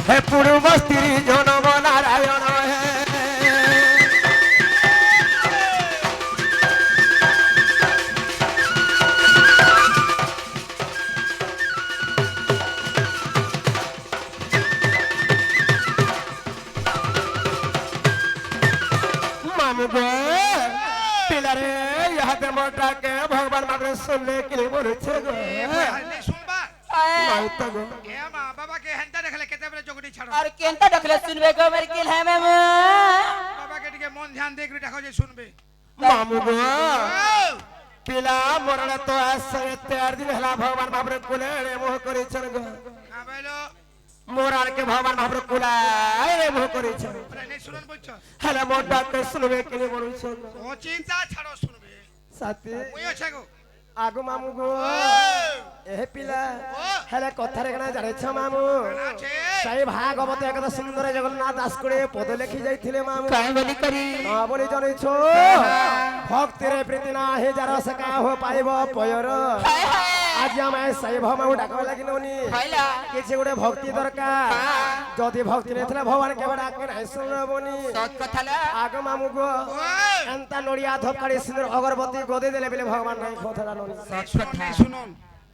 হে পূর্ব স্ত্রী জনম নারায়ণ হে মামু গো পিলারে ইহাতে মোটাকে ভগবান মাত্র শুনলে কি বলেছে গো মাইতা গো এ মা বাবা কে হেনতা দেখলে কেতে বলে জগড়ি ছাড়ো আর কেনটা দেখলে শুনবে গো মেরে কিল হ্যাঁ মামু বাবা কে টিকে মন ধ্যান দিয়ে একটু দেখো যে শুনবে মামু গো পিলা মরণ তো আসে 13 দিন হলা ভগবান বাবরে কুলে রে মোহ করেছেন গো না বলো মোরার কে ভগবান বাবরে কুলাই রে মোহ করেছেন বলে নেই শুনুন বলছো হলা মোটাকে শুনবে কি বলেছেন ও চিন্তা ছাড়ো শুনবে সাথে ওই আছে গো আগো মামু গো এ পিলা হেলে কথারে কেনা জানেছ মামু আছে সেই ভাগবত একদা সুন্দর জগন্নাথ দাস করে পদ লেখি যাইছিলে মামু কাই বলি করি বলি জানিছ ভক্তির প্রীতি না হে যারা সকা হো পাইব পয়র হায় হায় আজ আমি সেই ভমাউ ডাকবা লাগিলনি হইলা কিছু গোটে ভক্তি দরকার যদি ভক্তি নেছিলে ভগবান কেবে ডাকবে নাই শুনবনি সত কথা লা আগো মামু গো এন্তা নড়িয়া ধপকাড়ি সিন্দুর অগরবতী গদি দেলে বলে ভগবান নাই কথাটা ননি সত কথা শুনুন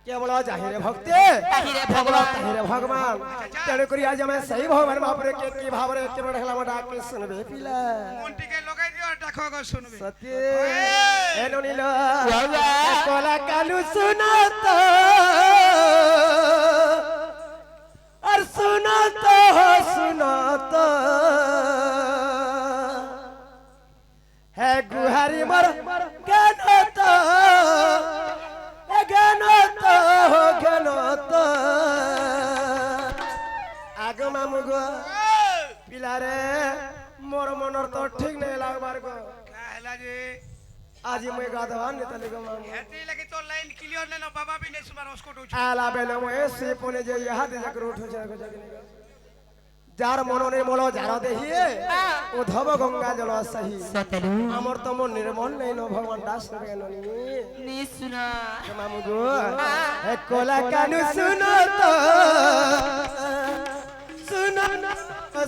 কেবল জাহিরে ভক্তি তাহিরে ভগবান ভগবান তাহিরে ভগবান তেণু করি আজ আমি সেই ভগবান ভাবরে কে কি ভাবরে কেবে ডাকলাম ডাকে শুনবে পিলা মনটিকে লগাই দিও আর দেখো গো শুনবে সত্যি এনো নীল বাবা কলা কালু শুনত আর শুনত শুনত হে গুহারি মর জ্ঞানত জ্ঞানত জ্ঞানত আগ মামু গো পিলারে মোর মনর তো ঠিক নাই লাগবার গো কাহলা যে আজি মই গাধবা নেতালি গো মামু হেতি লাগি তো লাইন ক্লিয়ার নেন বাবা বি নেই সুমার অস্কট উঠ আলা বেলে মই সে পনে যে ইহাতে জাগর উঠছে গো জাগনি গো যার মননে মল যার দেহিয়ে উধব গঙ্গা জল সাহি সতলু আমার তো মন নির্মল নেই ন ভগবান দাস কেন নি শুনা মামু গো হে কোলা কানু শুনো তো শুনো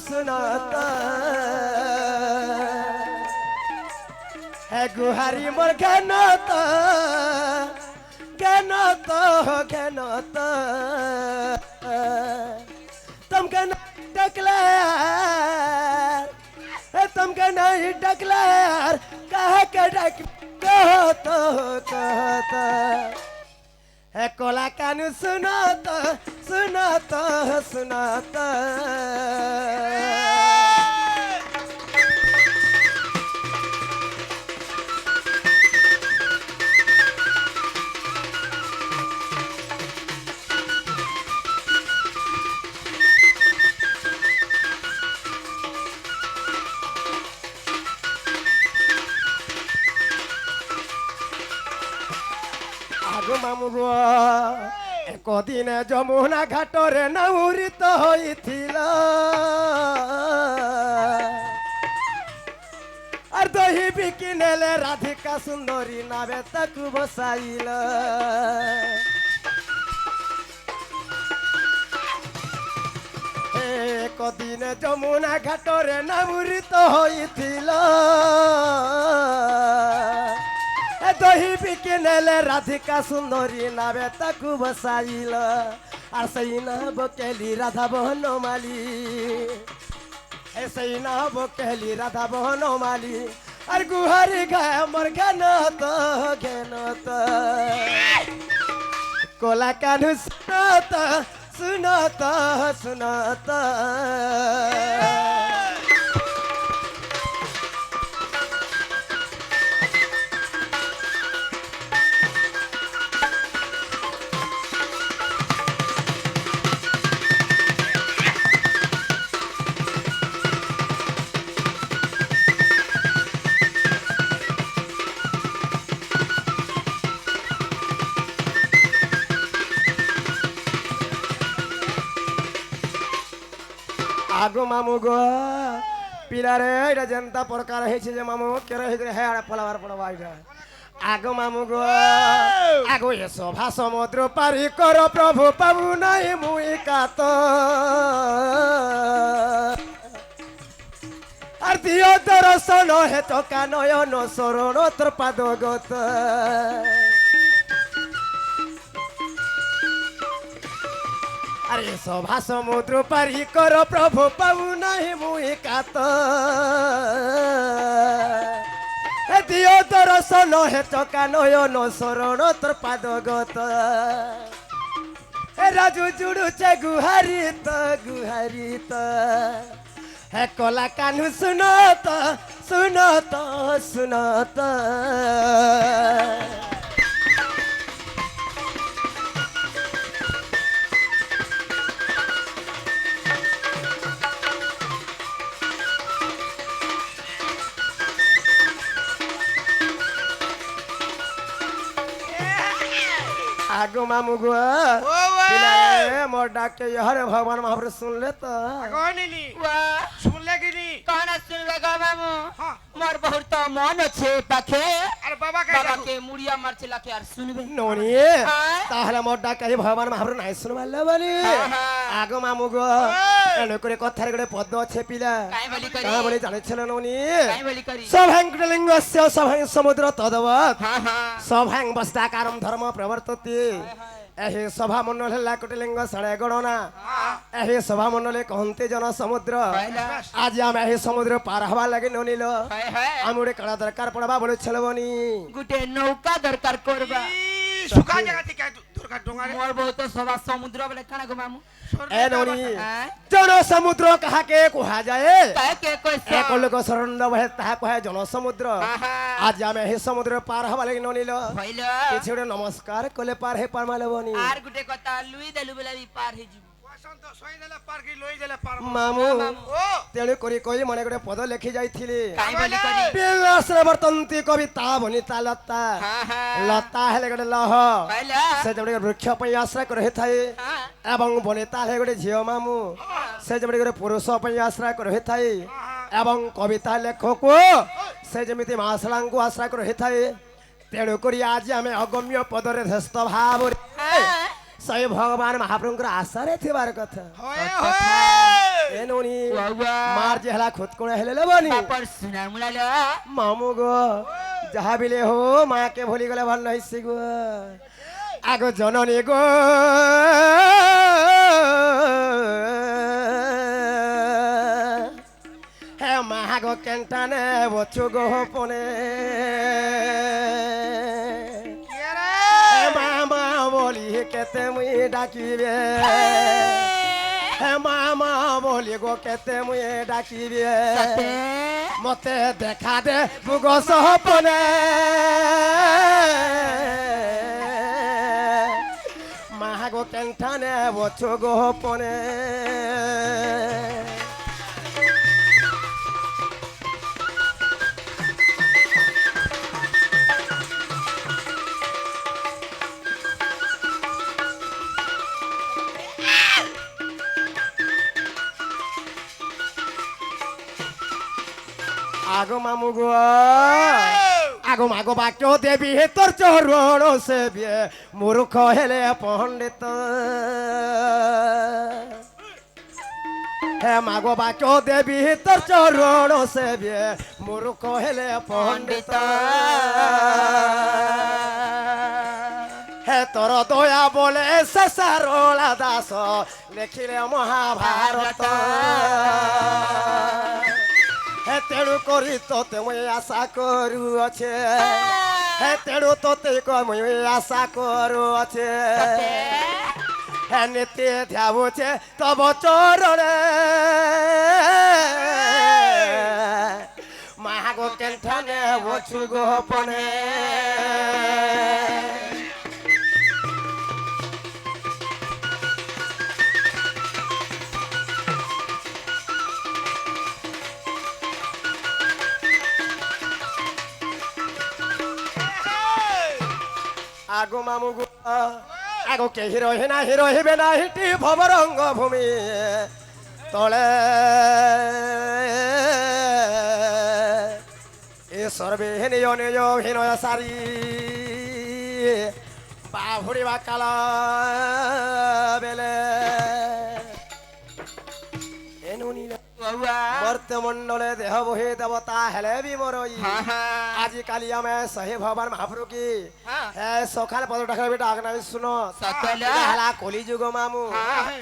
শুনো তো হে গুহারি মোর জ্ঞান তো জ্ঞান তো জ্ঞান তো तुमके नहीं डकलार तुमके नहीं डकलार कह के डक कहतो है कोला कानू सुनो तो আগো মামু গো একদিনে যমুনা ঘাটরে নাউরিত হইছিল আর দহি বিকি নেলে রাধিকা সুন্দরী নাবে তাকু বসাইল একদিনে যমুনা ঘাটরে নাউরিত হইছিল দহি বিকি নেলে রাধিকা সুন্দরী নাবে তাকু বসাইল আর সেই না বকেলি রাধা বহনমালি সেই না বকেলি রাধা বহনমালি আর গুহারি গায় মোর জ্ঞান তো কোলা কানু শুনত আগো মামু গো পিলারে এটা যেনতা প্রকার হয়েছে যে মামু কেরে হয়ে হ্যাঁ ফলাবার পড়বা এটা আগো মামু গো আগো এ শোভা সমুদ্র পারি কর প্রভু পাবু নাই মুই কাত দিও দর্শন হে চকা নয়ন শরণ তোর পাদগত আরে সভা সমুদ্র পারি কর প্রভু পাউ নাহি মুই কাত হে দিও দর্শন হে চকা নয়ন শরণ তোর পাদগত হে রাজু জুড়ুছে গুহারিত গুহারিত হে কলা কানু শুনত শুনত শুনত আগো মামু গো ও ভাই পিলারে মোর ডাকে হরে ভগবান মহাপ্রভু শুনলে তো কহনিনি वाह শুনলে কি নি कौन सुनबे गो मामू হ্যাঁ मोर बहुत तो मन छे पाखे আরে বাবা কে बाबा के मुड़िया मार चला के यार सुनबे ননি হ্যাঁ। তাহলে মোর ডাকে ভগবান মহাপ্রভু নাই শুনবালে বলি হ্যাঁ, হ্যাঁ। আগো মামু গো ওই। এনে করে কথার গড়ে পদ্ম আছে পিলা काई बोली करी তা বলি জানিছিল ননি काई बोली करी সভাঙ্কলিঙ্গস্য সভাং সমুদ্র তদবৎ हां हां সভাং বস্তাকারম ধর্ম প্রবর্ততি এহি সভা মণ্ডল হেলা কোটিলিঙ্গ সাড়ে গণনা এহি সভা মণ্ডলে কহন্তে জন সমুদ্র पहला আজ আমি এই সমুদ্র পার হওয়া লাগে ননিল हाय हाय আমি ওরে কাড়া দরকার পড়বা বলেছিল বনি गुटे नौका दरकार करबा সুখা জায়গা থেকে দরকার ডোঙারে मोर बहुत सभा समुद्र बोले काना गो मामू এ ননি हैं জন সমুদ্র কাহাকে কুহা যায় काहे के कोई এক লোক শরণ বহে তাহা কহে জন সমুদ্র आहा আজ আমি এই সমুদ্র পার হওয়া লাগে ননিল पहला কিছু ওরে নমস্কার কলে পার হে পারমালে বনি आर गुटे कथा लुई देलु बेला भी पार हे जीव বসন্ত সই দেলে পার কি লই দেলে পার মামু ও তেণু করি কই মনে গোটে পদ লেখি যাইଥିଲି काई बोली करी বিলাসরে বর্তন্তি কবিতা বনিতা লতা हां हां লতা হেলে গোটে লহ पहला ସେ ଯୋଉଠି ବୃକ୍ଷ ପାଇଁ ଆଶ୍ରୟ କରି ହୋଇଥାଏ हां ଏବଂ ବନିତା ହେଲେ ଗୋଟେ ଝିଅ ମାମୁ ସେ ଯେମିତି ଗୋଟେ ପୁରୁଷ ପାଇଁ ଆଶ୍ରୟ କରି ହୋଇଥାଏ ଏବଂ କବିତା ଲେଖକୁ ସେ ଯେମିତି ମାସଳାଙ୍କୁ ଆଶ୍ରୟ କରି ହୋଇଥାଏ ତେଣୁକରି ଆଜି ଆମେ ଅଗମ୍ୟ ପଦରେ ଧସ୍ତ ଭାବରେ हां ସେ ଭଗବାନ ମହାପ୍ରଭୁଙ୍କର ଆଶାରେ ଥିବାର କଥା হয়ে হয়ে ଏ ନୁଣି वाह ମାର ଯେ ହେଲା ଖୁଦକୁଣ ହେଲେ ଲେବନି बापर सुना मुलालो মামু গো যাহা বিলে হো মাকে ভুলি গলে ভাল নহইছে গো আগো জননী গো হে মা গো কেন্টানে বচু গো পনে কে রে হে মামা বলি কেতে মুই ডাকিবে হে মামা বলি গো কেতে মুই ডাকিবে सते মতে দেখা দে মুগ সপনে মাহাগো কেন্ঠানে বছু গোপনে আগো মামু গো আগো মাগো বাক্য দেবী তোর চরণ সেবিয়ে মূর্খ হেলে পণ্ডিত হে মাগো বাক্য দেবী তোর চরণ সেবিয়ে মূর্খ হেলে পণ্ডিত হে তোর দয়া বলে সে সারলা দাস লেখিলে মহাভারত হে তেণু করি তোতে মুই আশা করুଅছে হে তেণু তোতে মুই আশা করুଅছে হে নিতে ধ্যাবুছে তব চরণে মাহাগো কেন্ঠানে বছু গোপনে আগো মামু গো আগো কে হিরো হিবে না হিটি ভবরঙ্গ ভূমি তলে এ সর্বে নিজ নিজ হিনয় সারি বাহুড়িবা কাল বেলে এনুনি बहुआ মর্ত্যমণ্ডলে দেহ বহি দেবতা হেলে বি মরই हाँ हाँ আজিকালি আমি সহি ভগবান মহাপ্রভু কি हाँ হে সকাল পদ টাকার বেটা আগনামি শুনো सकल হেলা কলিযুগ মামু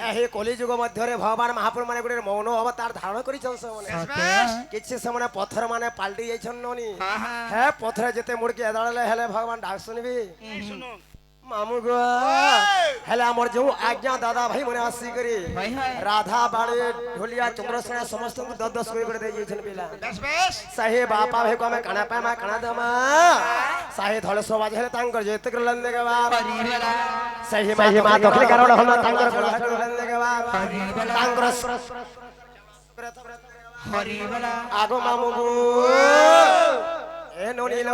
এই কলিযুগ মধ্যে ভগবান মহাপ্রভু মানে গোটে মৌন অবতার ধারণ করিছন ସେମାନେ কিছু ସେମାନେ পথর মানে পাল্টি যাইছন ননি हाँ हाँ হে পথরে যেতে মুড়কি এদাড়লে হেলে ভগবান ডাক শুনবি শুনো মামু গো হেলে আমার যে আজ্ঞা দাদা ভাই মনে আসি করি भाई है রাধা বাড়ি ঢোলিয়া চন্দ্রসেনা সমস্ত 10 করে দিয়ে দিয়েছেন পিলা বেশ বেশ সাহে বাপা ভাই কমে কানা পামা কানা দমা সাহে ধলে সবাজ হেলে তাঙ্কর যেতে করলেন দেগবা परिवाला সাহে মা দখলে কারণ হল তাঙ্কর গলা করলেন দেগবা তাঙ্কর परिवाला আগো মামু গো এ ননিল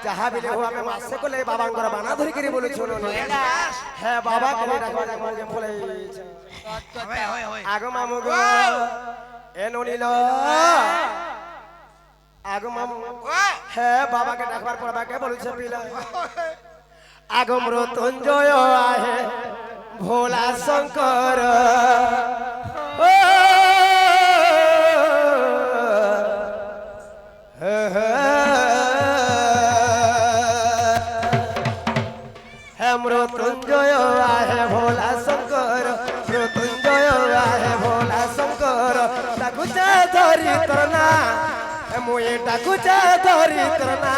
যাহা বিলে হো আমি মাসে কোলে বাবাঙ্কর বানা ধরি করি বলেছো ননি হ্যাঁ বাবা কে রাখবা আমার যে ফলে হয় হয় হয় আগো মামু গো এ ননিল আগো মামু হ্যাঁ বাবাকে ডাকবার পর বাবাকে বলেছে পিলা আগো মৃত্যুঞ্জয় আহে ভোলা শঙ্কর ও হে মৃত্যুঞ্জয় আহে ভোলা শঙ্কর মৃত্যুঞ্জয় আহে ভোলা শঙ্কর ডাকুচে ধরি তোর না মুই ডাকুচে ধরি তোর না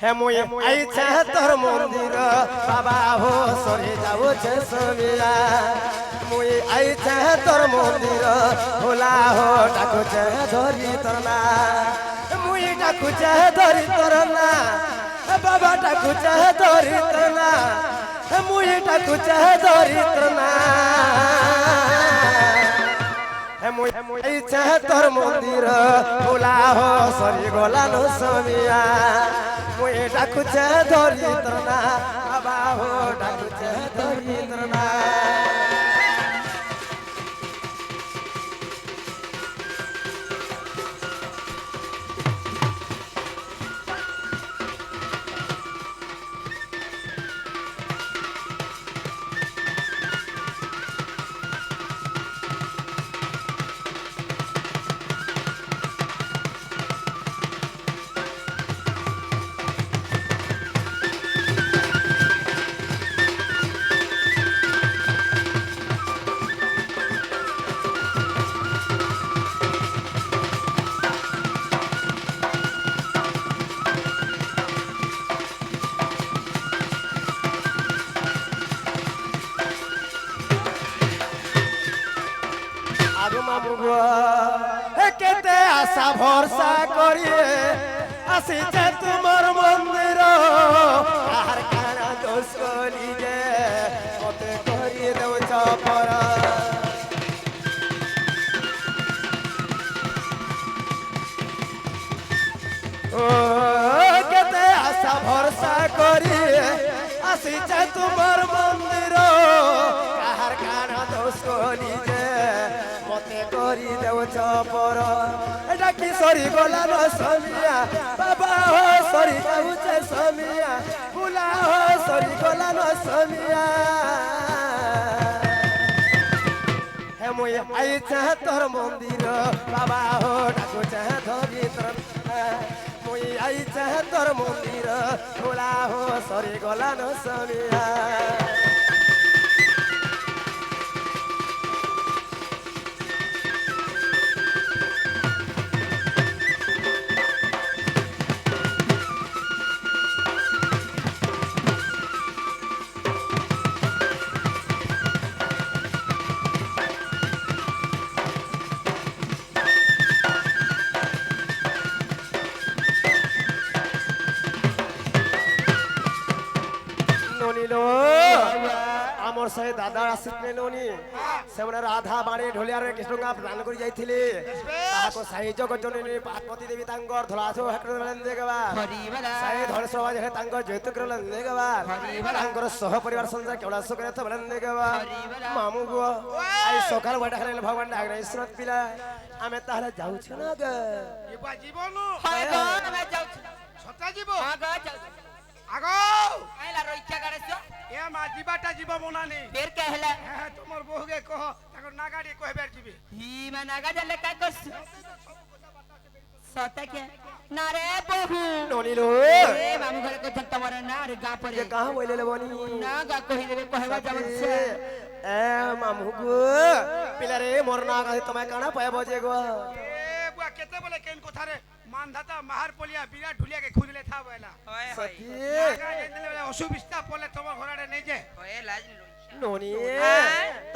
হে মুই আইছে তোর মন্দির বাবা হো সরে যাউছে সবিয়া মুই আইছে তোর মন্দির ভোলা হো ডাকুচে ধরি তোর না মুই ডাকুচে ধরি তোর না বাবা ডাকুচে ধরি তোর না মুই ডাকুচে ধরি তোর না মুই আইছে তোর মন্দির ভোলা হো সরি গলা নো সবিয়া মুই ডাকুচে ধরি তোর না বাবা হো ডাকুচে ধরি তোর না কেতে আশা ভরসা করিয়ে আসিছে তোমার মন্দির আর কানা দোষ করি যে মতে করিয়ে দেউছ পর ও কেতে আশা ভরসা করিয়ে আসিছে তোমার মন্দির কাহার কানা দোষ করি যে মতে করি দেউছ পর এটা কি সরি গলা ন সমিয়া বাবা হো সরি যাউছে সমিয়া বুলা হো সরি গলা ন সমিয়া হে মুই আইছে তোর মন্দির বাবা হো ডাকুছে ধরি তোর মুই আইছে তোর মন্দির বুলা হো সরি গলা ন সমিয়া আমার সাথে দাদা আসিলে ননি সেমনে রাধা বাণী ঢোলিয়ারে কৃষ্ণঙ্গা প্রাণ করে যাইছিলে তাহাকে সাহায্য করছনি পার্বতী দেবী তাঙ্কর ধলাসো হেকরলেন দেখবা परिवाला সাহে ধর সমাজ হে তাঙ্কর জয়িত করলেন দেখবা তাঙ্কর সহ পরিবার সংসার কেবলাস করে তো বলেন দেখবা মামু গো আই সকাল বড় হলে ভগবান ডাগরে ইসরত পিলা আমি তাহলে যাউছ না গে এবা জীবন हाय गो मैं जाऊ সতা জীব हां गो जाऊ আগো কাইলা রইখা গাড়েছো এ মা জিবাটা জীব মনানি ফের कहला হ্যাঁ তোমার বহুকে কহ তাকে নাগাড়ি কহবার জিবি ही मैं नागा जले का कस सता क्या ना रे बहू ননিলো ए मामू घर को तो तुम्हारा ना रे गा पर যে কাহা বইলে বনি ना गा कहि देबे कहवा जावन से এ মামু গো পিলারে মোর না গাহি তুমি কানা পাইব যে গো এ বুয়া কেতে বলে কেন কথা রে মানধাতা মাহার পলিয়া বিরাট ঢুলিয়াকে খুঁজলে থা বলা সখী নাগা যেতে বলে অসুবিধা পড়লে তোমার ঘরে নেই যে ননি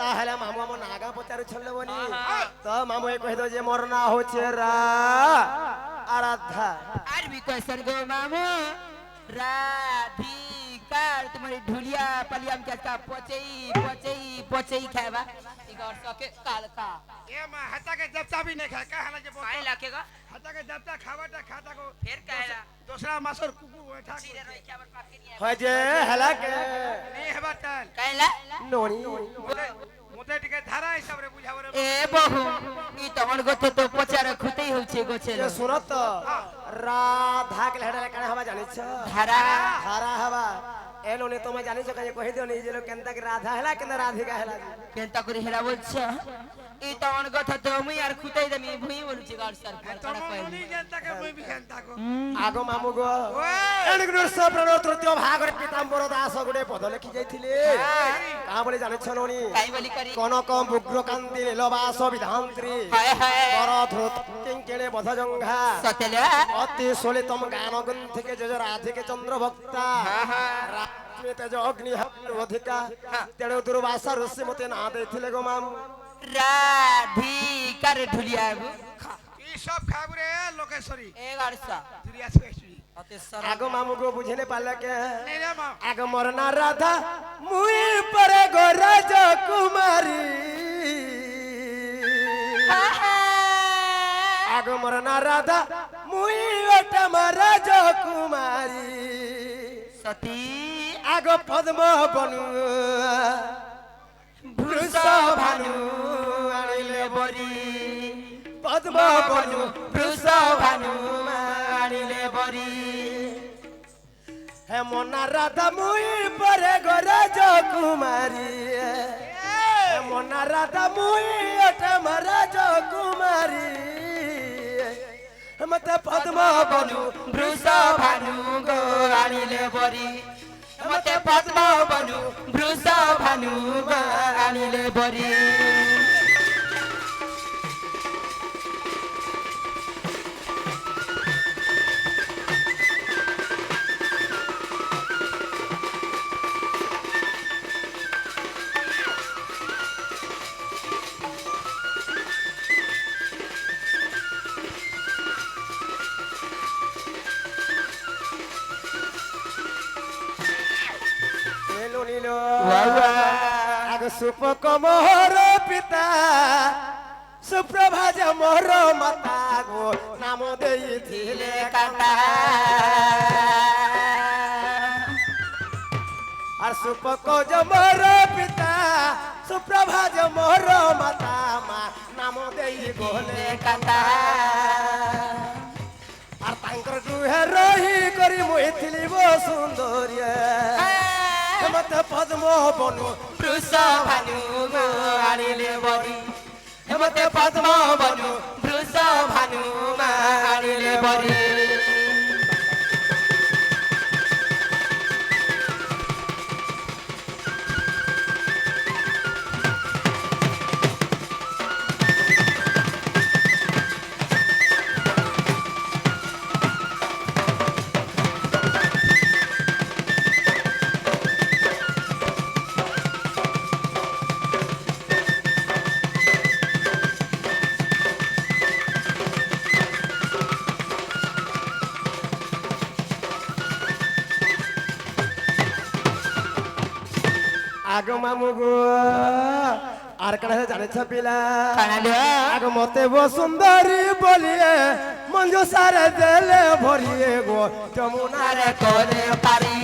তাহলে মামু আমার নাগা পচারে ছলে বনি তো মামু এ কহি দো যে মোর না হচ্ছে রা আরাধ্যা আর भी क्वेश्चन गो मामू राधिकार तुम्हारी ढुलिया पलियम के का पोचई खावा इगोर सके काल का এ মা হাতাকে জবতা भी नहीं खाए कहला जे काई लाखेगा হাতাকে জবতা খাওয়াটা খাতা কো फिर कहला दूसरा मासर कुकु बैठा सीधे रोई क्या बर पाके नहीं হয় যে হেলা কে नहीं हेबा ताल कहला ননি মোতে টিকে ধারা হিসাবে বুঝাবরে ए बहु ई तमन गोते तो पचार खुतेई होछे गोछे যে সুরত রাধা কে হেডা কানে হবা জানিছ धारा ধারা হবা এ ননি তুমি জানিছ কাজে কহি দিও নি যে লোক কেনতা কি রাধা হেলা কেনতা রাধিকা হেলা केनता करी हेरा बोलछ ई तमन गोते तो मुई यार खुतेई देमी भुई बोलछि गार सर पर তোমার कड़ा মনি कहली জনতাকে মই भी জনতাকে আগো মামু গো ওই এনগুর সপ্রণ তৃতীয় ভাগরে পিতাম্বর দাস গুড়ে পদ লেখি যাইছিলে কা বলে জানিছ ননি काई बोली करी কনক বুগ্র কান্তি নীলবাস বিধান্ত্রী हाय हाय বর ধ্রুত কিঙ্কেনে বধজঙ্ঘা सतेला অতি সলিতম গান গুণ থেকে যজ রাধিকে চন্দ্র ভক্তা রাত্রি তেজ অগ্নি অধিকা তেণু দুর্বাসা ঋষি মতে না ଦେଇଥିଲେ গো মাম राधिकार ढुलिया এই সব খাবরে লোকেশ্বরী ए गारसा তুই আসবে अते सर আগো মামু গো বুঝেনে পারলে কে নেই রে মা আগ মরনা রাধা মুই পরে গো রাজ কুমারী আগ মরনা রাধা মুই ওটা রাজ কুমারী सती আগ পদ্ম বনু বৃষ ভানু আনিলে বরি পদ্ম বনু বৃষ ভানু আনিলে বরি হে মনা রাধা মুই পরে গো রাজ কুমারী হে মনা রাধা মুই ওটা রাজ কুমারী মতে পদ্ম বনু বৃষ ভানু গো আনিলে বরি মতে পদ্ম বনু বৃষ ভানু গো আনিলে বরি এলো নীল বাবা। আগ সুপক মোহর পিতা সুপ্রভাজ মোহর মাতা গো নাম দেইছিলে কাটা আর সুপক মোহর পিতা সুপ্রভাজ মোহর মাতা মা নাম দেই গোলে কাটা আর তাঙ্কর গৃহে রহি করি মুই থিলি সুন্দরী মতে পদ্ম বনু বৃষ ভানু গো আনিলে বরি মতে পদ্ম বনু বৃষ ভানু গো আনিলে বরি আগ মামু গো আর কাছে জানিছ পিলা কানালো আগ মতে বসুন্দরী বলিয়ে মঞ্জু সারে দেলে ভরিয়ে গো যমুনার আরে কোনে পারি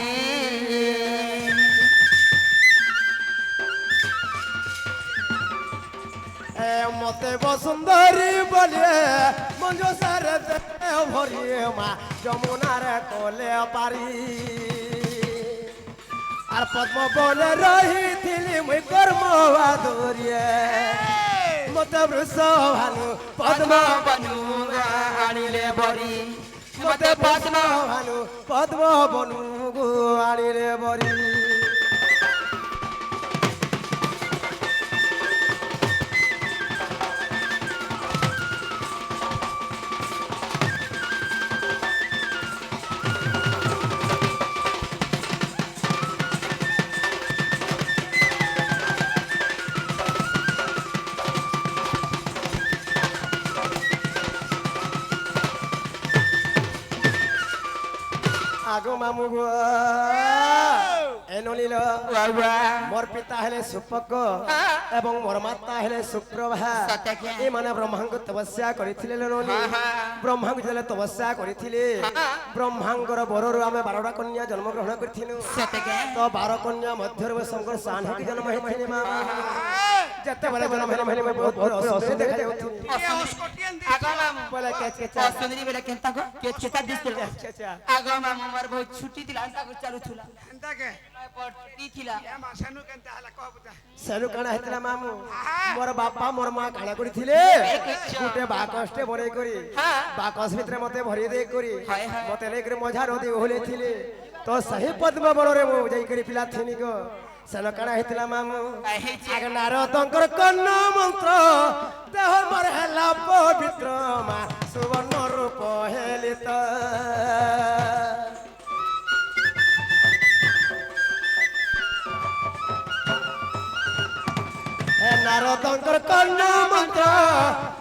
মতে বসুন্দরী বলিয়ে মঞ্জু সারে দেলে ভরিয়ে মা যমুনার কোলে পারি আর পদ্ম বনে রহিଥିଲି মুই কর্ম আদরিয়ে মতে বৃষ ভানু পদ্ম বনু আনিলে বরি মতে পদ্ম ভানু পদ্ম বনু গো আনিলে বরি আগো মামু গো এনলিল মোর পিতা হেলে সুপক এবং মোর মাতা হেলে সুপ্রভা এমানে ব্রহ্মাঙ্গ তপস্যা করিଥିଲେ ননি ব্রহ্মাঙ্গ যেলে তপস্যা করিଥିଲେ ব্রহ্মাঙ্গর বরରୁ ଆମେ 12টা কন্যা জন্ম গ্রহণ করিଥିଲୁ তো 12 কন্যা ମଧ୍ୟରୁ শঙ্কর সান হেକି জন্ম ହେଇଥିଲେ মা যেତେବେଳେ জন্ম ହେଲେ ବହୁତ ବହୁତ ଅସୁବିଧା ଦେଖା ଯାଉଥିଲା ये उसको टियन दी आगा मामू बोला केच केच सुंदरी बेला केंता को केच केचा दिसते अच्छा आगा मामू मार बहुत छुट्टी थिला अंता को चालू थुला एंता के पट्टी थिला ये मासनु केंता हला कह बुता ସେନୁ କାଣା ହେଇଥିଲା ମାମୁ ମୋର ବାପା ମୋର ମା କାଣା କରିଥିଲେ ଗୋଟେ ବାକସଟେ ବନେଇ କରି ବାକସ ଭିତରେ ମତେ ଭରି ଦେଇ କରି ମତେ ନେଇକରି ମଝା ନଦୀ ଓହଲେଇଥିଲେ ତ ସେହି ପଦ୍ମ ବନରେ ମୁଁ ଯାଇକରି ପିଲା ଥିନି ଗো ସେନ କାଣା ହେଇଥିଲା ମାମୁ ଆଗ ନାରଦଙ୍କର କର୍ଣ୍ଣ ମନ୍ତ୍ର ଦେହ ମୋର ହେଲା ପବିତ୍ର ମା ସୁବର୍ଣ୍ଣ ରୂପ ହେଲି ତ নারদঙ্কর কর্ণ মন্ত্র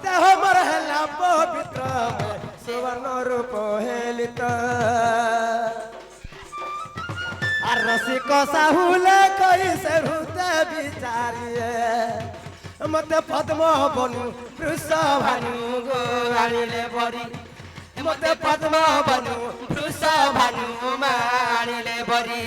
দেহ মর হেলা পবিত্র সুবর্ণ রূপ হেলিত আর রসিক সাহুলে কই সে হৃদয় বিচারিয়ে মতে পদ্ম বনু বৃষ ভানু গো আনিলে বরি মতে পদ্ম বনু বৃষ ভানু মানিলে বরি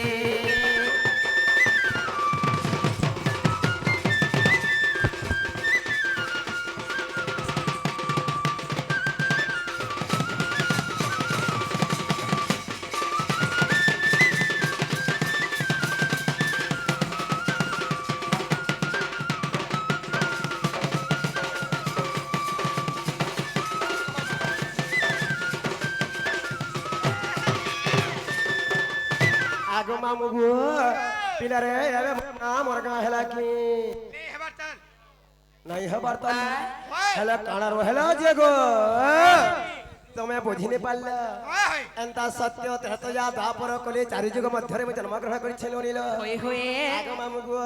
আগো মামু গো পিলারে এবে না মোর গাঁ হেলা কি नहीं है बर्तन নাই হবার তো হেলা কাণার হেলা যে গো তুমি বুঝিনি পারলা ओए होय এন্তা সত্য ত্রেতয়া দ্বাপর কলি চারি যুগ মধ্যরে মই জন্মগ্রহণ করিছিল নীল হয়ে হয়ে আগো মামু গো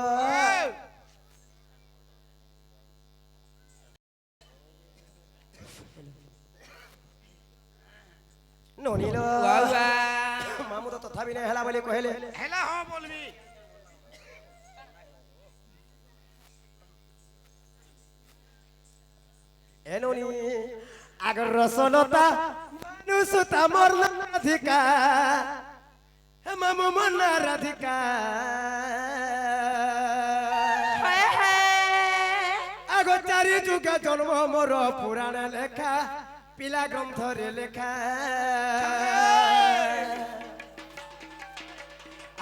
ননীল বাবা মামু তো তথাপি নাই হেলা বলি কহিলে हेला हां बोलबी এননি আগর রসলতা মানুষতা মোর রাধিকা হে মামু মন রাধিকা আগ চারি যুগ জন্ম মোর পুরাণ লেখা পিলা গ্রন্থরে লেখা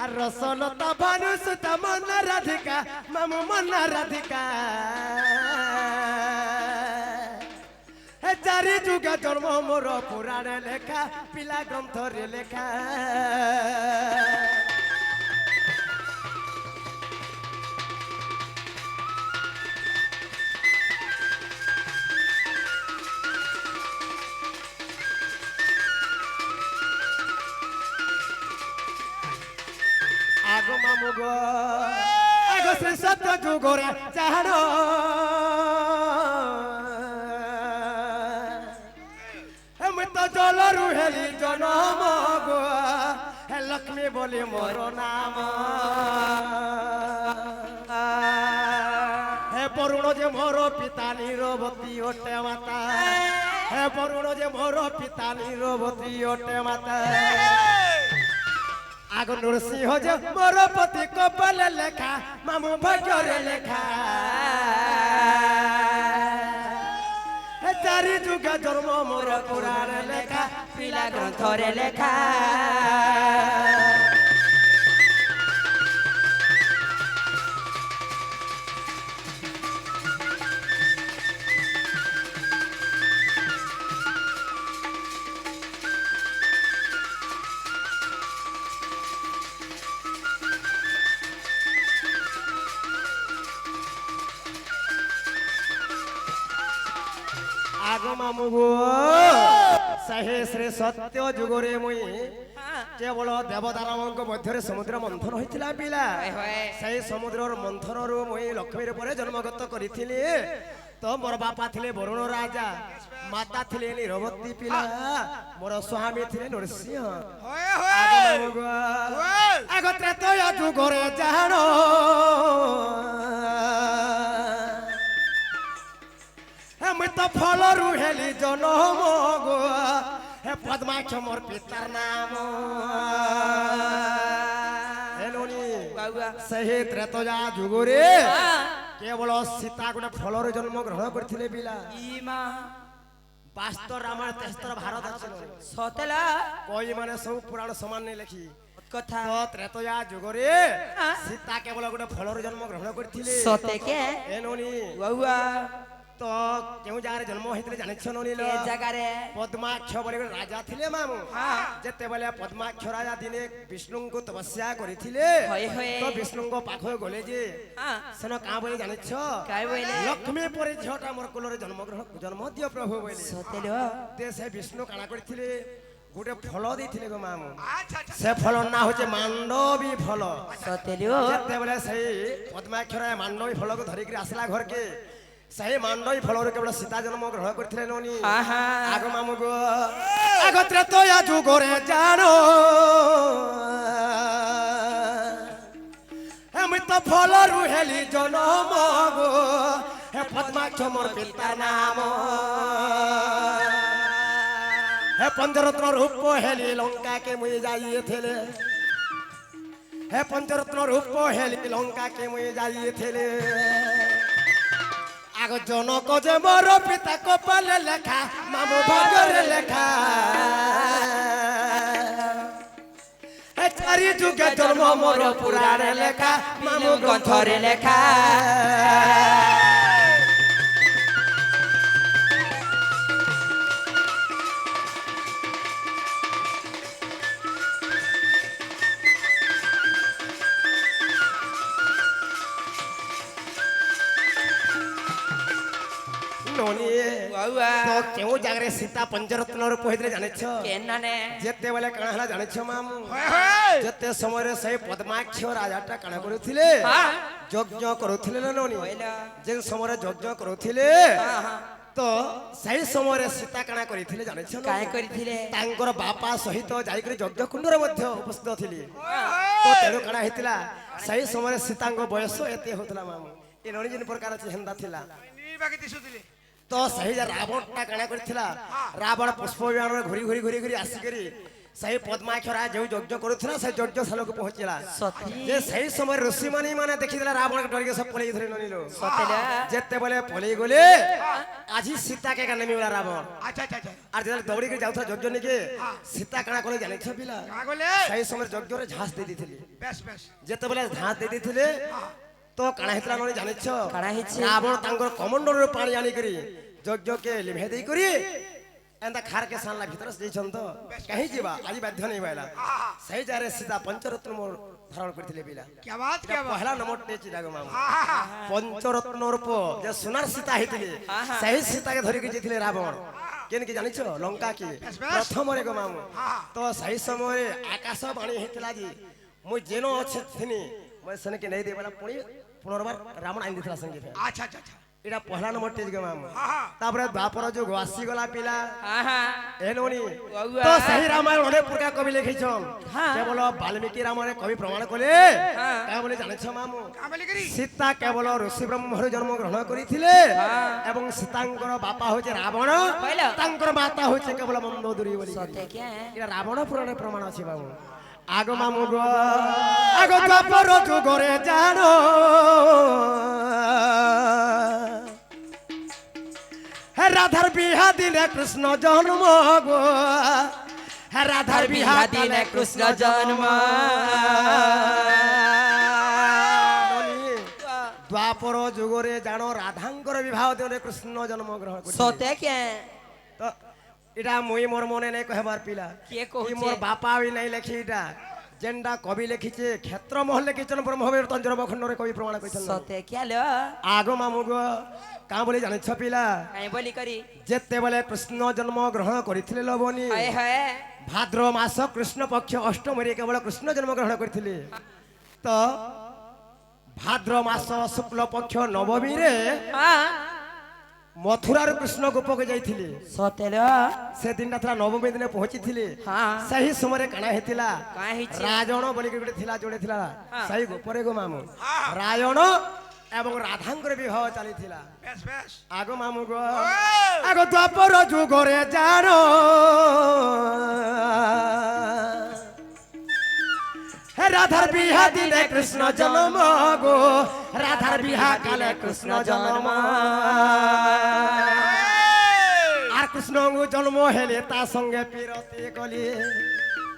আর রসলতা মানুষতা মন রাধিকা মামু মন রাধিকা চারি যুগ জন্ম মোর পুরাণ লেখা পিলা গ্রন্থরে লেখা আগো মামু গো আগো শ্রী সত্য যুগরে চাহাড় মুই তো জলরু হেলি জনম গো হে লক্ষ্মী বলি মোর নাম হে বরুণ যে মোর পিতা নিরবতী ওটে মাতা হে বরুণ যে মোর পিতা নিরবতী ওটে মাতা আগ নরসিংহ যে মোর পতি কপালে লেখা মামু ভাগ্যরে লেখা চারি যুগ জন্ম মোর পুরাণ লেখা পিলা গ্রন্থরে লেখা আগ মামু গো সাহে শ্রী সত্য যুগরে মুই কেবল দেবদানবଙ୍କ ମଧ୍ୟରେ ସମୁଦ୍ର ମନ୍ଥନ ହୋଇଥିଲା ପିଲା সেই ସମୁଦ୍ରର ମନ୍ଥନରୁ ମୁଇ ଲକ୍ଷ୍ମୀର ପରେ ଜନ୍ମଗତ କରିଥିଲି ତ ମୋର ବାପା ଥିଲେ ବରୁଣ ରାଜା ମାତା ଥିଲେ ନିରବତୀ ପିଲା ମୋର ସ୍ୱାମୀ ଥିଲେ ନରସିଂହ होए होए ଆଗ ତ୍ରେତୟା ଯୁଗରେ ଜାଣ মুই তো ফলরু হেলি জনম গো হে পদ্মাক্ষ মোর পিতার নাম হেলুনি সেই ত্রেতয়া যুগরে কেবল সীতা গোটে ফলর জন্ম গ্রহণ করছিলে পিলা ইমা বাস্তর রামায়ণ তেস্তর ভারত আছে সতেলা কই মানে সব পুরাণ সমান নেই লেখি কথা তো ত্রেতয়া যুগরে সীতা কেবল গোটে ফলর জন্ম গ্রহণ করছিলে সতে কে হেলুনি বাউয়া তো কেউ জায়গায় জন্ম হয়েছিল জানিছ ননিল কে জায়গারে পদ্মাক্ষ বলে গোটে রাজা ଥିଲେ মামু যেତେବେଳେ পদ্মাক্ষ রাজা দিনে বিষ্ণুଙ୍କୁ তপস্যা করিଥିଲେ হয়ে হয়ে তো বিষ্ণুଙ୍କ পাখে গলে যে সেন কাঁ বলে জানিছ কাই বলে লক্ষ্মী পরে ঝিওটা মোর কোলরে জন্ম দিও প্রভু বলে সতেল তে সে বিষ্ণু কাଣା করিଥିଲେ গোটে ফল ଦେଇଥିଲେ গো মামু अच्छा अच्छा সে ফল না হচ্ছে মান্ডবী ফল সতেল যেତେବେଳେ সেই পদ্মাক্ষ রাজা মান্ডবী ফলକୁ ধরিকি আসলা ঘরকে সেই মান্ডবী ফলরে কেবল সীতা জন্ম গ্রহণ করଥିଲେ ননি আহা আগ মামু গো আগ ত্রেতয়া যুগরে জানো আমি তো ফলরু হেলি জনম গো হে পদ্মাক্ষ মোর পিতার নাম হে পঞ্চরত্ন রূপ হেলি লঙ্কাকে মুই যাইয়েছিলে হে পঞ্চরত্ন রূপ হেলি লঙ্কাকে মুই যাইয়েছিলে আগ জনক যে মোর পিতা কপালে লেখা মামু ভাগরে লেখা এ চারি যুগে জন্ম মোর পুরাণে লেখা মামু গ্রন্থরে লেখা ননি বাউয়া তো কেউ জায়গায় সীতা পঞ্চরত্ন রূপ হইলে জানিছ কেনানে যেতেবেলে কাଣା হলা জানিছ মামু होए होए যেতে সমୟରେ সেই পদ্মাক্ষ রাজাটা কাଣା করুଥିଲେ যজ্ঞ করুଥିଲେ ননি যে সমୟରେ যজ্ঞ করুଥିଲେ তো সেই সমୟରେ সীতা কাଣା করিଥିଲେ জানিছ কাই করিଥିଲେ তাঙ্কর বাপা সহিত যাইকরি যজ্ঞ কুণ্ডরে মধ্য উপস্থিত থিলি তো তেণু কাଣା হইতিলা সেই সমୟରେ সীতাঙ্গ বয়স এতে হউতলা মামু এ ননি জিন প্রকার আছে হেন্দা থিলা नी बाकी दिसुदिले তো সেই যে রাবণটা কাଣା করিଥିଲା রাবণ পুষ্প বিমাନରେ ঘুরি ঘুরি ঘুরি ঘুরি আসিকরি সেই পদ্মাক্ষ রাজা যে যজ্ঞ করুଥିଲା সেই যজ্ঞশালাକୁ পৌঁছিলা সতী যে সেই সময় ঋষিমানি মানে দেখিদেলা রাবণকে ডরিকে সব পলাই ধরে ননিলো সতেলা যেতেবেলে পলাই গলে আজি সীতাকে কানে মিলা রাবণ अच्छा अच्छा अच्छा আর যেতে দৌড়ি করে যাউথা যজ্ঞ নিকে সীতা কাଣା কলে জানিছ পিলা आगोले সেই সময় যজ্ঞরে ঝাঁস দেই দিছিলি बेस बेस যেতেবেলে ঝাঁস দেই দিছিলে তো কাଣା হেতলা ননি জানিছ কাଣା ହେଇଛି? রাবণ তাঙ্কর কমণ্ডলরে পানি আনি করি যজ্ঞকে লিভে দেই করি এন্তা খারকে সানলা ভিতর যাইছন তো কাহি যিবা আজি বাধ্য নেই বাইলা সেই যারে সীতা পঞ্চরত্ন মোর ধারণ করছিলে পিলা क्या बात क्या बात পহলা নম্বর টেচি দাগো মামা हाँ हाँ পঞ্চরত্ন রূপ যে সোনার সীতা হইতিলে সেই সীতাকে ধরিকি যাইছিলে রাবণ কেন কি জানিছ লঙ্কা কি প্রথমরে গো মামু তো সেই সময় আকাশ বাণী হইতিলা জি মুই যেন আছে থিনি মই সনকে নেই দেবলা পুনর্বার রাবণ আইন দিতলা সঙ্গে अच्छा अच्छा अच्छा এটা পহলা নম্বর টেচ গো মামু हाँ हाँ তারপরে দ্বাপর যুগ আসি গলা পিলা আহা এনোনি বাউয়া। তো সেই রামায়ণ অনেক প্রকার কবি লিখিছন হ্যাঁ। কেবল বাল্মীকি রামায়ণে কবি প্রমাণ কলে হ্যাঁ। তা বলে জানিছ মামু क्या बोले करी সীতা কেবল ঋষি ব্রহ্মর জন্ম গ্রহণ করিଥିଲେ এবং সীতাঙ্কর বাপা হচ্ছে রাবণ কইলা? তাঙ্কর মাতা হচ্ছে কেবল মন্দোদরী বলি সতে কে এটা রাবণ পুরাণে প্রমাণ আছে বাবু আগ মামু গো আগ দ্বাপর যুগরে জানো হে রাধার বিহা দিনে কৃষ্ণ জন্ম গো হে রাধার বিহা দিনে কৃষ্ণ জন্ম দ্বাপর যুগরে জানো রাধাঙ্কর বিবাহ দিনে কৃষ্ণ জন্ম গ্রহণ করিলে। সতে কে তো এটা মুই মোর মনে নেই কহবার পিলা কে কি কହୁছে মোর বাপা বি নাই লেখি এটা যেনটা কবি লিখিছে ক্ষেত্র মহল লিখিছেন ব্রহ্মবের তঞ্জরব খণ্ডরে কবি প্রমাণ করেছেন সতে খেল আগ মামু গো কা বলি জানিছ পিলা কাই বলি করি যেতেবেলে কৃষ্ণ জন্ম গ্রহণ করিଥିଲେ লবণী হায় হায় ভাদ্র মাস কৃষ্ণ পক্ষ অষ্টমীরে কেবল কৃষ্ণ জন্ম গ্রহণ করিଥିଲେ তো ভাদ্র মাস শুক্ল পক্ষ নবমীরে হ্যাঁ মথুরার কৃষ্ণ গোপকে যাইଥିଲେ সতেল সে দিনটা ଥିଲା নবমী দিনে পৌঁছিଥିଲେ হ্যাঁ ସେହି ସମୟରେ କାଣା ହେଇଥିଲା କାଁ ହେଇଛି? ରାଜଣ ବୋଲିକି ଗୋଟେ ଥିଲା ଯୋଡ଼େ ଥିଲା ହଁ। ସେଇ ଗୋପରେ ଗো ମାମୁ ରାଜଣ ଏବଂ ରାଧାଙ୍କର ବିବାହ ଚାଲିଥିଲା বেশ বেশ ଆଗ ମାମୁ ଗো ও! ଆଗ ଦ୍ୱାପର ଯୁଗରେ ଜାଣ হে রাধার বিহা দিলে কৃষ্ণ জন্ম গো রাধার বিহা কালে কৃষ্ণ জন্ম আর কৃষ্ণ জন্ম হেলে তা সঙ্গে পিরতি কলি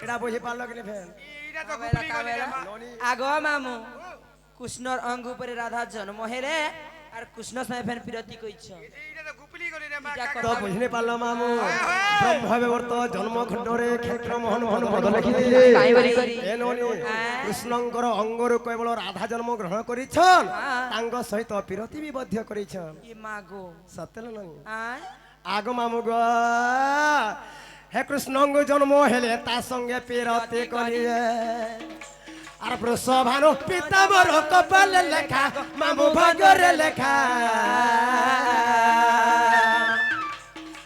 এটা বুঝি পারল কি ফেন এইটা তো গুপলি গলি রে মা আগ মামু কৃষ্ণর অঙ্গ উপরে রাধা জন্ম হেলে আর কৃষ্ণ সঙ্গে ফেন বিরতি কইছ এইটা তো গুপলি গলি রে মা যা কাকা। তো বুঝিনি পারল মামু ব্রহ্মবেবর্ত জন্মখণ্ডরে ক্ষেত্র মোহন মোহন পদ লিখিলে কাই বলি করি এ ননি হ্যাঁ। কৃষ্ণঙ্কর অঙ্গରୁ কেবল রাধা জন্ম গ্রহণ করিছন হ্যাঁ। তাঙ্গ সহিত পিরতি বি বদ্ধ করিছন ই মাগো সত্যল ননি আয় আগ মামু গো হে কৃষ্ণঙ্গ জন্ম হেলে তা সঙ্গে পিরতি করিয়ে আর বৃষভানু পিতামর কপালে লেখা মামু ভাগ্যরে লেখা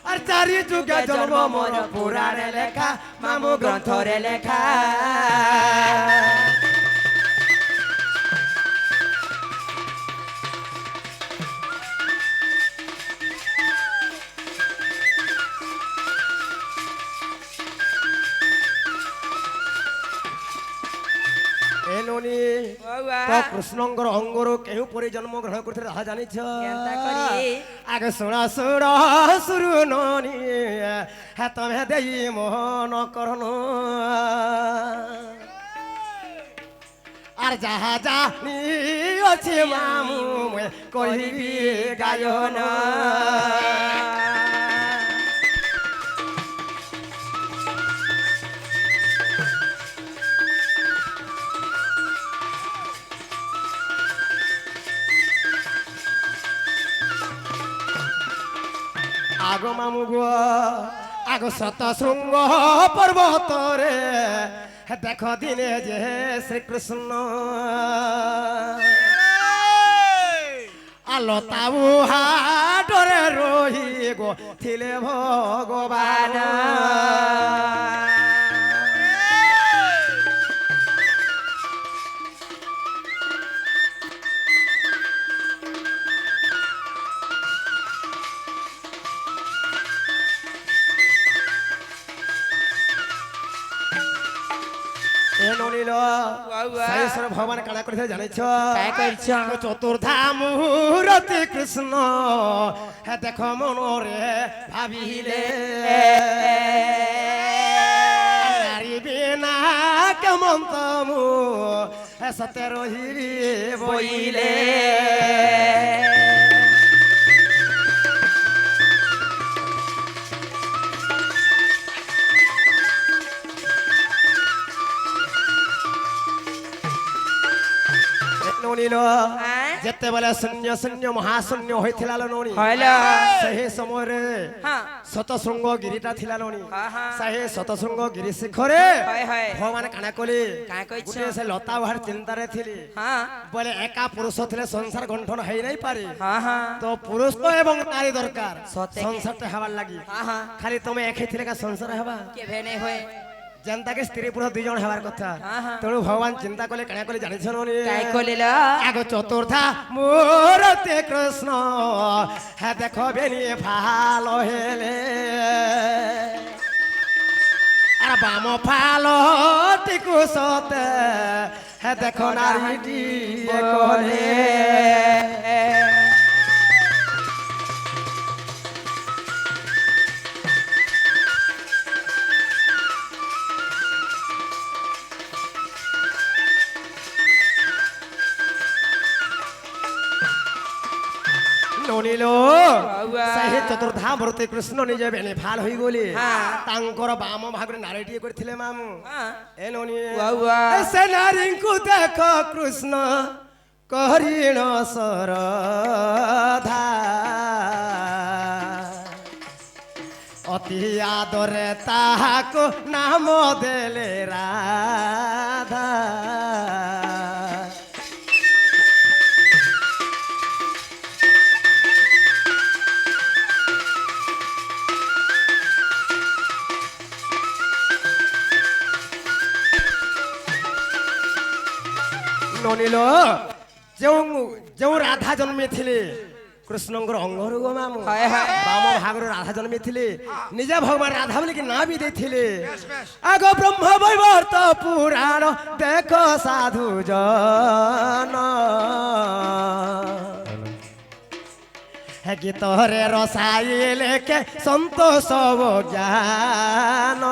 আর চারি যুগে জন্ম মোর পুরাণে লেখা মামু গ্রন্থরে লেখা এ ননি বাবা তো কৃষ্ণঙ্কর অঙ্গରୁ কেউ পরে জন্ম গ্রহণ করতে তাহা জানিছ কেনতা করি? আগে শোনা শোনা শুরু ননি হ্যাঁ তমে দেই মোহন করন আর যাহা জানি ଅଛି মামু মুই কহিবি গায়ন আগ মামু গো আগ শত শৃঙ্গ পর্বতরে দেখ দিনে যে শ্রীকৃষ্ণ আলতাবু হাটরে রহি গো থিলে ভগবান এ নলিল বাবা। সাইশ্বর ভগবান কাଣା করিছে জানিছ কাই কইছ? চতুর্ধা মুহূর্তে কৃষ্ণ হে দেখ মনরে ভাবিলে নারী বিনা কেমন তমু হে সতে রহিবি বইলে ননিল আয়? যেতেবেলে শূন্য শূন্য মহাশূন্য হয়েছিল ননি হইল। সেই সমୟରେ হ্যাঁ শতশৃঙ্গ গিরিটা ଥିଲା ননি হ্যাঁ, হ্যাঁ। সেই শতশৃঙ্গ গিরি শিখরে হয়, হয়। ভগবান কাଣା কলি কাঁ কইছ? গোটে সে লতা বাহার চিন্তারে থিলি হ্যাঁ বলে একা পুরুষ থিলে সংসার গঠন হই নাই পারে হ্যাঁ হ্যাঁ তো পুরুষ তো এবং নারী দরকার সতে। সংসারটা হবার লাগি হ্যাঁ হ্যাঁ খালি তুমি একাই থিলে কা সংসার হবা কেভে নেই হয়ে যেনতাকে স্ত্রী পুরুষ দুই জন হবার কথা হ্যাঁ, হ্যাঁ। তেণু ভগবান চিন্তা কলে কাଣା কলে জানিছ ননি কাই কলিল আগ চতুর্থা মূরতে কৃষ্ণ হ্যাঁ দেখো বেনি ভালো হেলে আর বাম ফালো টিকু সতে হ্যাঁ দেখো নারীটি কলে ননিল সেই চতুর্ধা ব্রতে কৃষ্ণ নিজে বেনে ভাল হই গলি তাঙ্কর বাম ভাগরে নারীটিয়ে করিଥିଲେ মামু এ ননি সে নারীଙ୍କୁ দেখ কৃষ্ণ করিণ সরধা অতি আদরে তাহাকু নাম দেলে রাধা ননিল যে রাধা জন্মিଥିଲେ কৃষ্ণঙ্কর অঙ্গর গো মামু বাম ভাগর রাধা জন্মিଥିଲେ নিজে ভগবান রাধা বলি কি না বি ଦେଇଥିଲେ আগ ব্রহ্ম বৈবর্ত পুরাণ দেখ সাধু জন হে গীতরে রসাইলে কে সন্তোষ জ্ঞান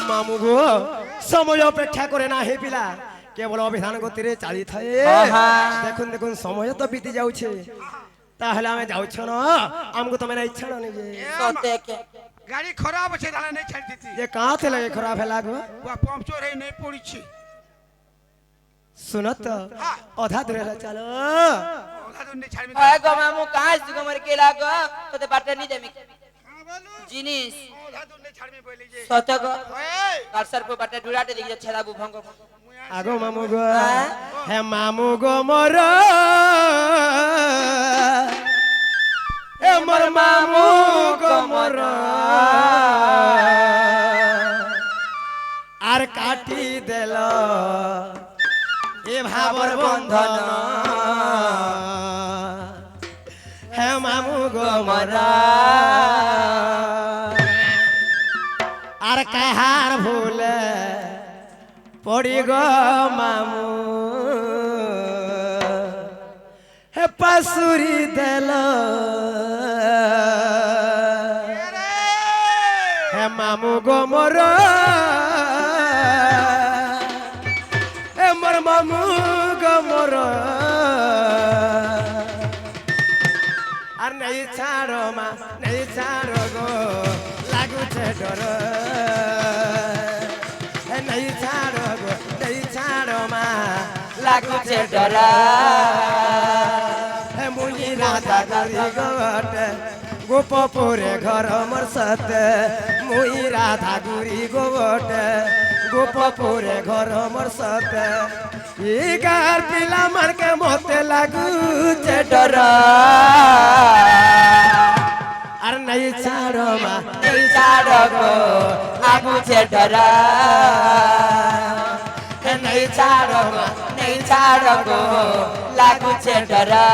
মামু গো সময় অপেক্ষা করে না হে পিলা কেবল অভিধান গতিরে চালি থাকে দেখুন দেখুন সময় তো বিতি যাচ্ছে তাহলে আমি যাচ্ছ না আমগো তুমি না ইচ্ছা না নিজে গাড়ি খরাব আছে তাহলে নেই ছাড় দিতি ये कहाँ थे लगे खराब है लागो ওয়া পাংচার হই নেই পড়িছি सुनत तो अधा दूर चलो ওলা তো নেই ছাড়বি ওই গো মামু কাজ গো মর কে লাগো তোতে বাটে নি দেমি জিনিস ওলা তো নেই ছাড়বি বলি যে সত গো এই কারসার পো বাটে ডুরাটে দেখি ছেড়াবু ভঙ্গ आगो मामू गो है मामू गो मोर ए मोर मामू गो मोर आर काटी देल ए भावर बंधन है मामू गो मोर आर कहार भूले पड़ी गो मामू हे पसुरी देल हे मामू गो मोर हे मोर मामू गो मोर আর নেই ছাড়ো মা নেই ছাড়ো গো লাগুছে ডর নেই ছাড়ো গো নেই ছাড়ো মা লাগুছে ডরা হে মুই রাধা গরি গোটে গোপপুরে ঘর মোর সাথে মুই রাধা গুরি গোটে গোপপুরে ঘর মোর সাথে ই গার পিলা মারকে মতে লাগুছে ডর আর নেই ছাড়ো মা নেই ছাড়ো গো লাগুছে ডরা নেই ছাড়ো মা নেই ছাড়ো গো লাগুছে ডরা